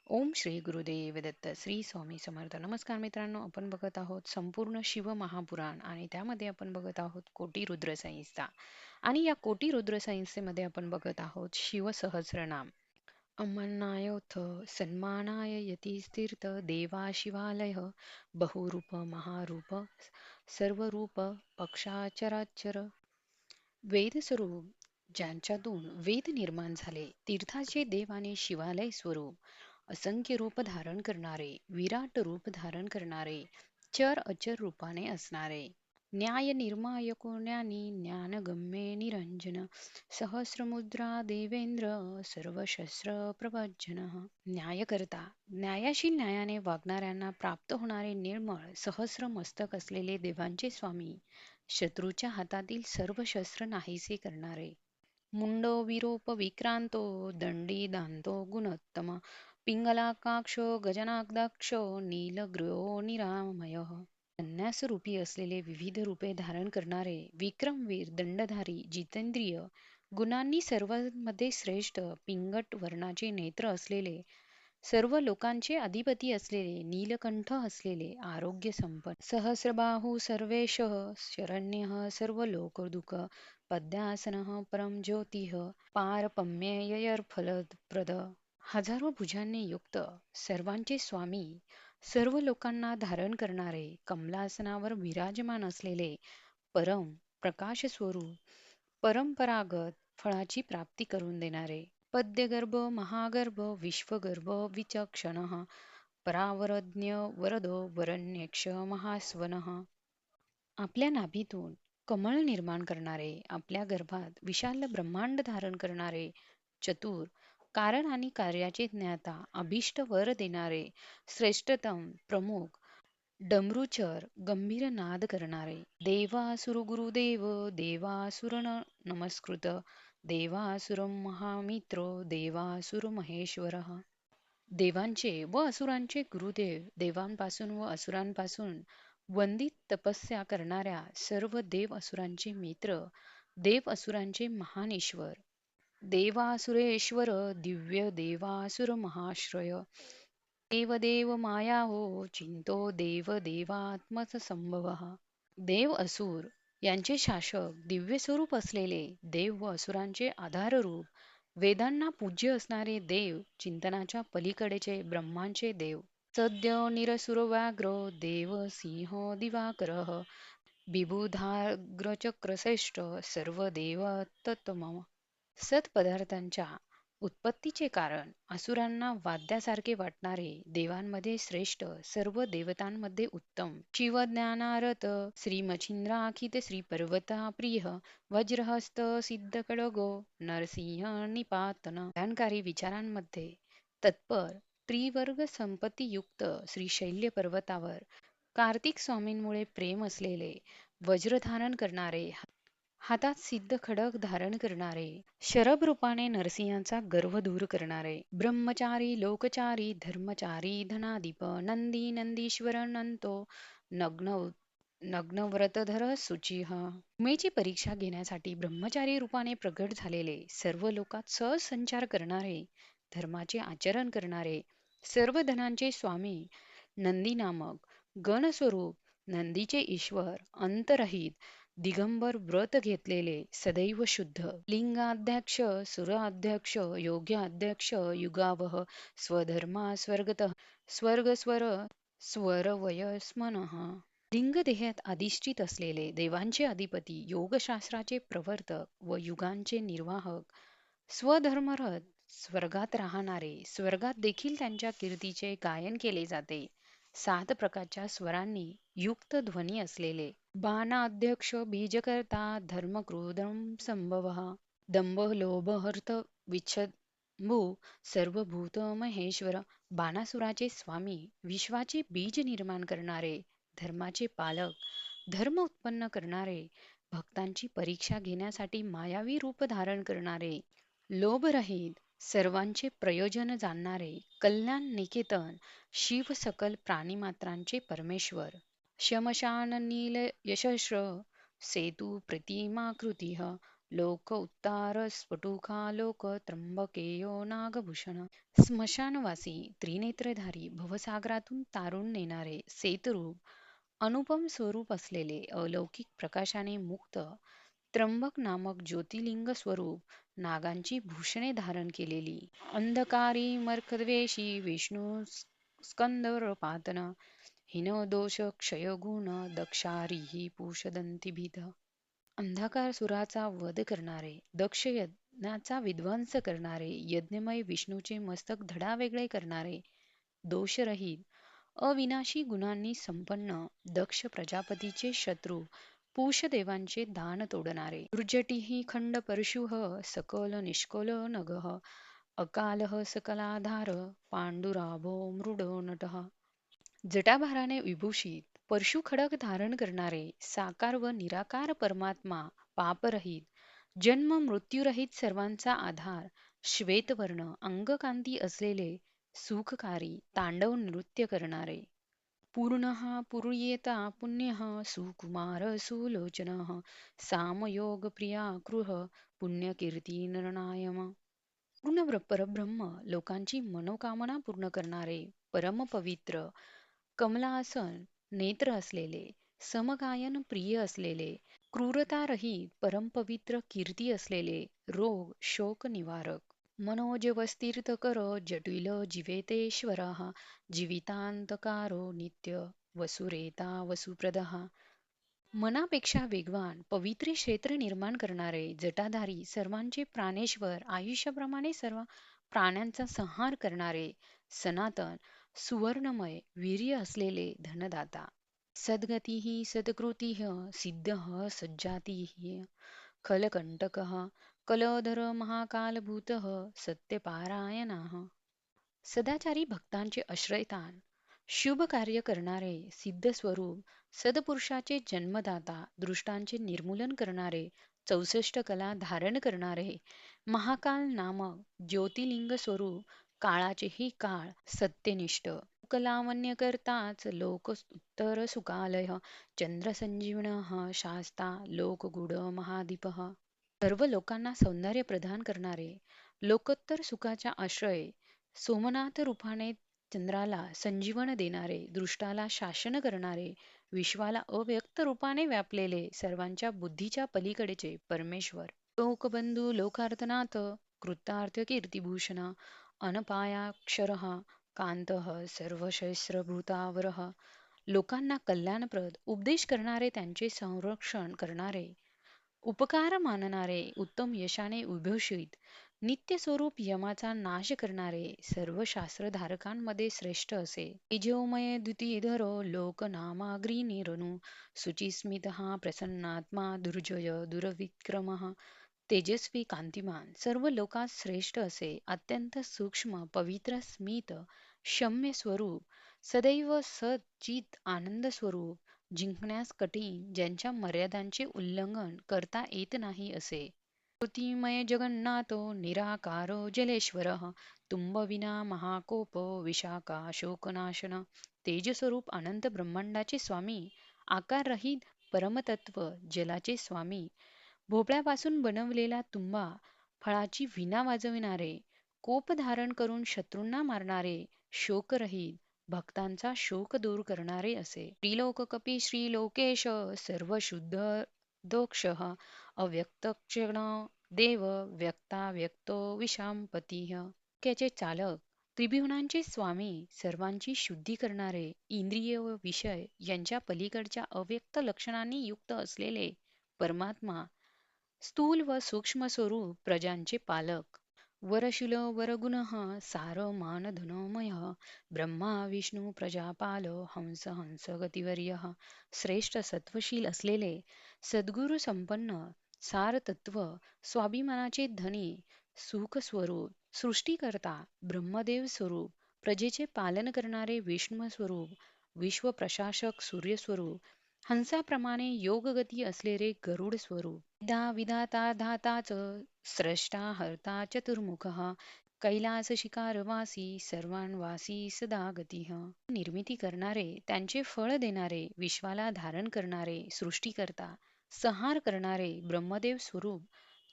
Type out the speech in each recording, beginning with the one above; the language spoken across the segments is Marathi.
ओम श्री गुरुदेव दत्त श्री स्वामी समर्थ. नमस्कार मित्रांनो, आपण बघत आहोत संपूर्ण शिव महापुराण आणि त्यामध्ये आपण बघत आहोत कोटी रुद्र संहिता. आणि या कोटी रुद्र संहितेमध्ये आपण बघत आहोत शिव सहस्रनाम. अमरनायोथ सन्मानाय यतीस्तीर्थ देवा शिवालय बहुरूप महारूप सर्वरूप पक्षाचराचर. वेदस्वरूप ज्यांच्यातून वेद निर्माण झाले, तीर्थाचे देव आणि शिवालय स्वरूप असंख्य रूप धारण करणारे, विराट रूप धारण करणारे, चर अचर रूपाने असणारे, न्याय निर्मायको ज्ञानी ज्ञानगम्ये निरंजन सहस्रमुद्रा देवेंद्र सर्वशस्त्र प्रभज्जन. न्यायकर्ता न्यायाशील न्यायाने वागणाऱ्यांना प्राप्त होणारे निर्मळ सहस्र मस्तक असलेले देवांचे स्वामी, शत्रूच्या हातातील सर्व शस्त्र नाहीसे करणारे, मुंडो विरूप विक्रांतो दंडी दांतो गुणोत्तम पिंगलाकाक्ष गजनाग्दाक्ष नीलग्र्यो निरामय. संन्यास रूपी असलेले विविध रूपे धारण करणारे विक्रमवीर दंडधारी जितेंद्रिय गुणांनी सर्वांमध्ये श्रेष्ठ पिंगट वर्णाचे नेत्र असलेले सर्व लोकांचे अधिपती असलेले नीलकंठ असलेले आरोग्य संपन्न सहस्रबाहू सर्वेश शरण्य सर्व लोकदुःख पद्यासन परम ज्योतिः पारपम्येय फलप्रद. हजारो भुजांनी युक्त सर्वांचे स्वामी, सर्व लोकांना धारण करणारे कमलासनावर विराजमान असलेले परम प्रकाश स्वरूप परंपरागत फळाची प्राप्ती करून देणारे पद्यगर्भ महागर्भ विश्वगर्भ विचक्षण परावरज्ञ वरदो वरण्यक्ष महास्वन. आपल्या नाभीतून कमळ निर्माण करणारे, आपल्या गर्भात विशाल ब्रह्मांड धारण करणारे, चतुर कारण आणि कार्याचे ज्ञाता, अभिष्ट वर देणारे, श्रेष्ठतम प्रमुख डमरूचर गंभीर नाद करणारे, देवासुर गुरुदेव देवासुर नमस्कृत देवासुर महामित्र देवासुर महेश्वर. देवांचे व असुरांचे गुरुदेव, देवांपासून व असुरांपासून वंदित तपस्या करणाऱ्या सर्व देव असुरांचे मित्र, देव असुरांचे महान ईश्वर, देवासुरेश्वर दिव्य देवासुर महाश्रय, देवदेव माया हो चिंतो देव देवात्मच संभव. देव असुर यांचे शासक, दिव्य स्वरूप असलेले देव व असुरांचे आधाररूप, वेदांना पूज्य असणारे देव, चिंतनाच्या पलीकडेचे ब्रह्मांचे देव, सद्य निरसुर व्याघ्र देव सिंह दिवाकर बिबुधाग्रचक्रश्रेष्ठ सर्व देव तत्तम. सत्पदार्थांच्या उत्पत्तीचे कारण, असुरांना वाद्यासारखे वाटणारे, देवांमध्ये श्रेष्ठ सर्व देवतांमध्ये उत्तम, शिवज्ञानारत श्रीमच्छिंद्राखित श्रीपर्वता प्रिय वज्रहस्त सिद्धखड्गो नरसिंह निपातन. ध्यानकारी विचारांमध्ये तत्पर त्रिवर्ग संपत्तीयुक्त श्रीशैल्य पर्वतावर कार्तिक स्वामींमुळे प्रेम असलेले, वज्र धारण करणारे, हातात सिद्ध खडक धारण करणारे, शरभ रूपाने नरसिंहाचा गर्व दूर करणारे, ब्रह्मचारी लोकचारी धर्मचारी धनाधिप नंदी नंदीश्वर नंतो नग्न नग्नव्रतधर शुचिः. उमेची परीक्षा घेण्यासाठी ब्रह्मचारी रूपाने प्रगट झालेले, सर्व लोकात सहज संचार करणारे, धर्माचे आचरण करणारे, सर्व धनांचे स्वामी, नंदी नामक गणस्वरूप, नंदीचे ईश्वर, अंतरहित दिगंबर व्रत घेतलेले, सदैव शुद्ध, लिंगाध्यक्ष सुराध्यक्ष योग्याध्यक्ष युगावह स्वधर्मा स्वर्गतः स्वर्गस्वर स्वरवयस्मनः. लिंगदेहात अधिष्ठित असलेले, देवांचे अधिपती, योगशास्त्राचे प्रवर्तक व युगांचे निर्वाहक, स्वधर्मरत स्वर्गात राहणारे, स्वर्गात देखील त्यांच्या कीर्तीचे गायन केले जाते, 7 प्रकारच्या स्वरांनी युक्त ध्वनी असलेले, बाणाध्यक्ष बीजकर्ता धर्मक्रोधम संभवः दंभ लोभ हर्त विच्छंभू सर्वभूत महेश्वर. बाणासुराचे स्वामी, विश्वाचे बीज निर्माण करणारे, धर्माचे पालक, धर्म उत्पन्न करणारे, भक्तांची परीक्षा घेण्यासाठी मायावी रूप धारण करणारे, लोभरहित सर्वांचे प्रयोजन जाणणारे, कल्याण निकेतन शिव सकल प्राणिमात्रांचे परमेश्वर, शमशान नील यशस्र सेतु प्रतिमाकृती लोक उत्तार स्फुटुकालोक त्र्यंबकेयो नागभूषण. स्मशानवासी त्रिनेत्रधारी भवसागरातून तारून नेणारे सेतरूप अनुपम स्वरूप असलेले अलौकिक प्रकाशाने मुक्त त्र्यंबक नामक ज्योतिर्लिंग स्वरूप नागांची भूषणे धारण केलेली अंधकारी मर्कद्वेषी विष्णू स्कंदरपातन हिनदोष क्षयगुण दक्षारिही पूषदंती भीत. अंधकारसुराचा वध करणारे दक्ष यज्ञाचा विध्वंस करणारे यज्ञमय विष्णूचे मस्तक धडावेगळे करणारे दोषरहित अविनाशी गुणांनी संपन्न दक्ष प्रजापतीचे शत्रू पूषदेवांचे दान तोडणारे दुर्जटीही खंड परशुः सकल निष्कल नगः अकालः सकलाधार पांडुराभो मृड नटः. जटाभाराने विभूषित परशु खडक धारण करणारे साकार व निराकार परमात्मा पापरहित जन्म मृत्यूरहित सर्वांचा आधार श्वेतवर्ण अंगकांती असलेले सुखकारी तांडव नृत्य करणारे पूर्णः पुरुयेता पुण्यः सुकुमार सुलोचनः सामयोगप्रिया कृह पुण्यकीर्ती नरनायम. पूर्ण परब्रह्म लोकांची मनोकामना पूर्ण करणारे परमपवित्र कमलासन नेत्र असलेले समगायन प्रिय असलेले क्रूरतारहित परमपवित्र कीर्ती असलेले रोग शोक निवारक मनोजवस्तीर्थकर जटिल जिवेतेश्वरः जीवितांतकारो नित्य वसुरेता वसुप्रदः. मनापेक्षा वेगवान पवित्र क्षेत्र निर्माण करणारे जटाधारी सर्वांचे प्राणेश्वर आयुष्याप्रमाणे सर्व प्राण्यांचा संहार करणारे सनातन सुवर्णमय वीर्य असलेले धनदाता सद्गतीः सत्कृतीः सिद्धः सज्जातीः खलकंटकः कलोधर महाकालभूतः सत्यपारायणाः. सदाचारी भक्तांचे आश्रयस्थान शुभ कार्य करणारे सिद्ध स्वरूप सदपुरुषाचे जन्मदाता दृष्टांचे निर्मूलन करणारे 64 कला धारण करणारे महाकाल नामक ज्योतिर्लिंग स्वरूप काळाचेही काळ सत्यनिष्ठ कलावन्य करताच लोक उत्तर सुखालय चंद्र संजीवनः शास्ता लोकगुड महादीपः. सर्व लोकांना सौंदर्य प्रदान करणारे लोकोत्तर सुखाचा आश्रय सोमनाथ रूपाने चंद्राला संजीवन देणारे दृष्टाला शासन करणारे विश्वाला अव्यक्त रूपाने व्यापलेले सर्वांच्या बुद्धीच्या पलीकडेचे परमेश्वर लोकबंधू लोकार्तनाथ कृतार्थ कीर्तिभूषण अनपायाक्षरः कांतः सर्वशस्त्रभूतावरः. लोकांना कल्याणप्रद उपदेश करणारे त्यांचे संरक्षण करणारे उपकार मानणारे उत्तम यशाने उद्भूषित नित्यस्वरूप यमाचा नाश करणारे सर्व शास्त्रधारकांमध्ये श्रेष्ठ असे तेजोमय द्वितीधरो लोकनामाग्री निरनु शुचिस्मित प्रसन्नात्मा दुर्जय दुर्विक्रमः. तेजस्वी कांतिमान सर्व लोकात श्रेष्ठ असे अत्यंत सूक्ष्म पवित्र स्मित क्षम्य स्वरूप सदैव सचित आनंद स्वरूप जिंकण्यास कठीण ज्यांच्या मर्यादांचे उल्लंघन करता येत नाही असे कृतिमय जगन्नाथो निराकारो जलेश्वरः तुंबविना महाकोप विशाखा शोकनाशन. तेजस्वरूप अनंत ब्रह्मांडाचे स्वामी आकाररहित परमतत्व जलाचे स्वामी भोपळ्यापासून बनवलेला तुंबा फळाची वीणा वाजविणारे कोप धारण करून शत्रूंना मारणारे शोकरहित भक्तांचा शोक दूर करणारे असे श्रीलोककपी श्रीलोकेश सर्व शुद्ध दोक्षः अव्यक्तक्षण देव व्यक्ता व्यक्तो विशांपतीः. डोक्याचे चालक त्रिभुवनांचे स्वामी सर्वांची शुद्धी करणारे इंद्रिय व विषय यांच्या पलीकडच्या अव्यक्त लक्षणांनी युक्त असलेले परमात्मा स्थूल व सूक्ष्म स्वरूप प्रजांचे पालक वरशूल वरगुणः सार मानधनमय ब्रह्मा विष्णू प्रजापाल हंस हंस गतिवर्य. श्रेष्ठ सत्वशील असलेले सद्गुरु संपन्न सारतत्व स्वाभिमानाचे धनी सुख स्वरूप सृष्टीकर्ता ब्रह्मदेव स्वरूप प्रजेचे पालन करणारे विष्णू स्वरूप विश्व प्रशासक सूर्य स्वरूप हंसाप्रमाणे योगगती असलेले गरुड स्वरूप विधाता धाताच स्रष्टा हर्ता चतुर्मुखः कैलास शिकारवासी सर्वांवासी सदा गतिः. निर्मिती करणारे त्यांचे फळ देणारे विश्वाला धारण करणारे सृष्टीकर्ता संहार करणारे ब्रह्मदेव स्वरूप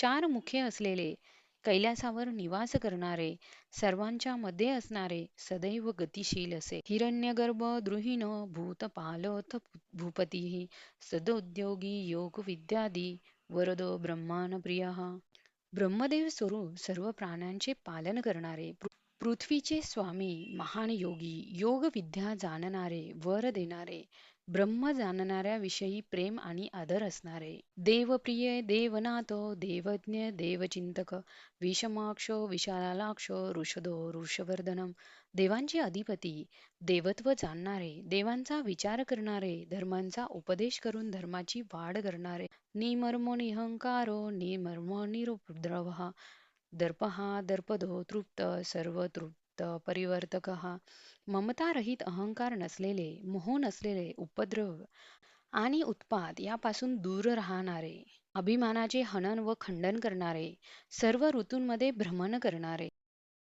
चार मुखे असलेले, कैलासावर निवास करणारे, सर्वांच्या मध्ये असणारे, सदैव गतिशील असे. हिरण्यगर्भ द्रुहीण भूतपालथ भूपती सदोद्योगी योग विद्यादी वरदो ब्रह्मानप्रियः. ब्रह्मदेव स्वरूप सर्व प्राण्यांचे पालन करणारे, पृथ्वीचे स्वामी, महान योगी, योग विद्या जाणणारे, वर देणारे, ब्रह्म जाणणाऱ्या विषयी प्रेम आणि आदर असणारे, देवप्रिय, देवनाथ, देवज्ञ, देवचिंतक, विषमाक्ष, विशालाक्ष, ऋषधो, ऋषवर्धनम, देवांचे अधिपती, देवत्व जाणणारे, देवांचा विचार करणारे, धर्मांचा उपदेश करून धर्माची वाढ करणारे, निमर्म निहंकारो निमर्म निरुद्रवः दर्पहा दर्पदो तृप्त सर्वतृप्त परिवर्तकः. ममतारहित, अहंकार नसलेले, मोह नसलेले, उपद्रव आणि उत्पात यापासून दूर राहणारे, अभिमानाचे हनन व खंडन करणारे, सर्व ऋतूंमध्ये भ्रमण करणारे,